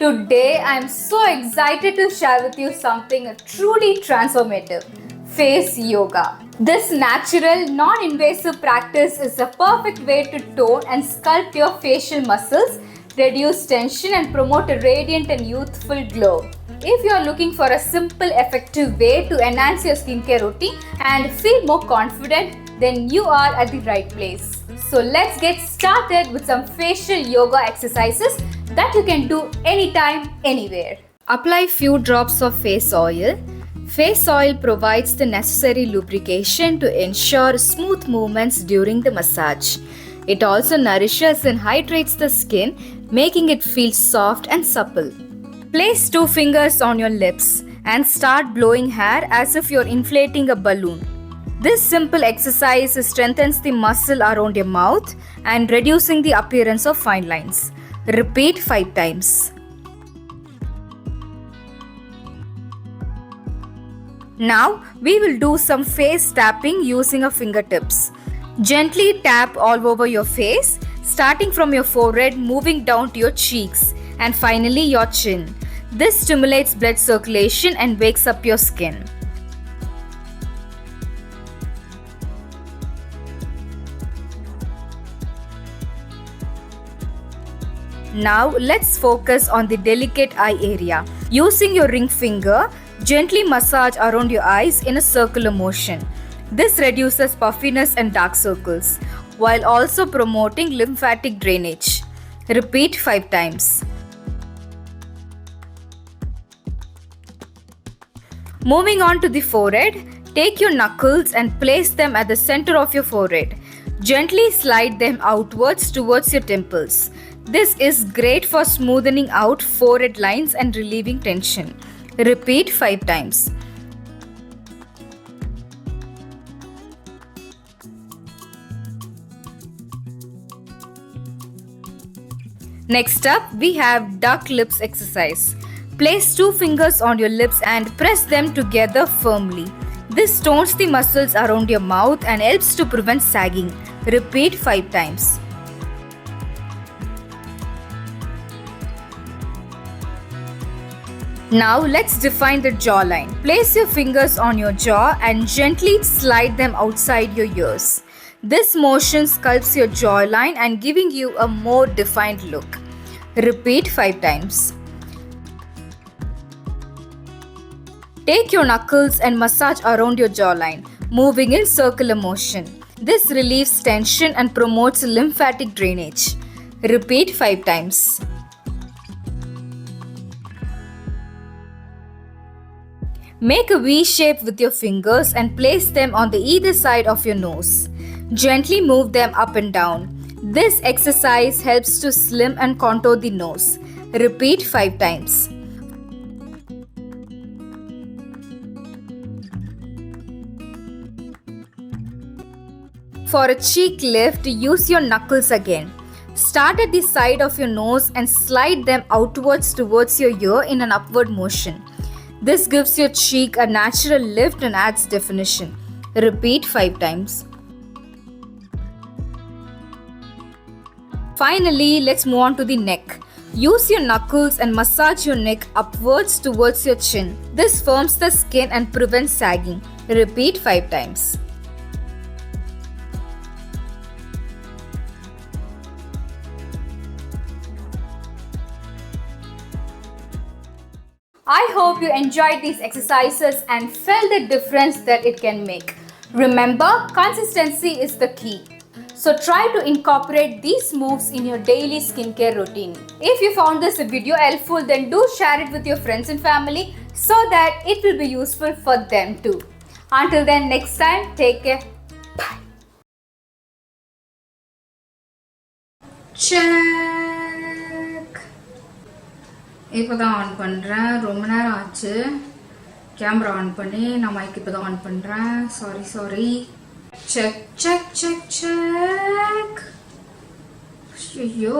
Today I am so excited to share with you something truly transformative, face yoga. This natural, non-invasive practice is a perfect way to tone and sculpt your facial muscles, reduce tension and promote a radiant and youthful glow. If you are looking for a simple, effective way to enhance your skincare routine and feel more confident, then you are at the right place. So let's get started with some facial yoga exercises that you can do anytime, anywhere. Apply few drops of face oil. Face oil provides the necessary lubrication to ensure smooth movements during the massage. It also nourishes and hydrates the skin, making it feel soft and supple. Place 2 fingers on your lips and start blowing air as if you're inflating a balloon. This simple exercise strengthens the muscle around your mouth and reducing the appearance of fine lines. Repeat 5 times. Now we will do some face tapping using our fingertips. Gently tap all over your face, starting from your forehead, moving down to your cheeks and finally your chin. This stimulates blood circulation and wakes up your skin. Now let's focus on the delicate eye area. Using your ring finger, gently massage around your eyes in a circular motion. This reduces puffiness and dark circles, while also promoting lymphatic drainage. Repeat 5 times. Moving on to the forehead, take your knuckles and place them at the center of your forehead. Gently slide them outwards towards your temples. This is great for smoothing out forehead lines and relieving tension. Repeat 5 times. Next up, we have duck lips exercise. Place 2 fingers on your lips and press them together firmly. This tones the muscles around your mouth and helps to prevent sagging. Repeat 5 times. Now let's define the jawline. Place your fingers on your jaw and gently slide them outside your ears. This motion sculpts your jawline and giving you a more defined look. Repeat 5 times. Take your knuckles and massage around your jawline, moving in circular motion. This relieves tension and promotes lymphatic drainage. Repeat 5 times. Make a V shape with your fingers and place them on the either side of your nose. Gently move them up and down. This exercise helps to slim and contour the nose. Repeat 5 times. For a cheek lift, use your knuckles again. Start at the side of your nose and slide them outwards towards your ear in an upward motion. This gives your cheek a natural lift and adds definition. Repeat 5 times. Finally, let's move on to the neck. Use your knuckles and massage your neck upwards towards your chin. This firms the skin and prevents sagging. Repeat 5 times. I hope you enjoyed these exercises and felt the difference that it can make. Remember, consistency is the key. So try to incorporate these moves in your daily skincare routine. If you found this video helpful, then do share it with your friends and family so that it will be useful for them too. Until then, next time, take care. Bye. இப்போ தான் on பண்ணுறேன். ரொம்ப நேரம் ஆச்சு camera on பண்ணி. நான் mic இப்போ தான் ஆன் பண்ணுறேன். சாரி. செக் ஐயோ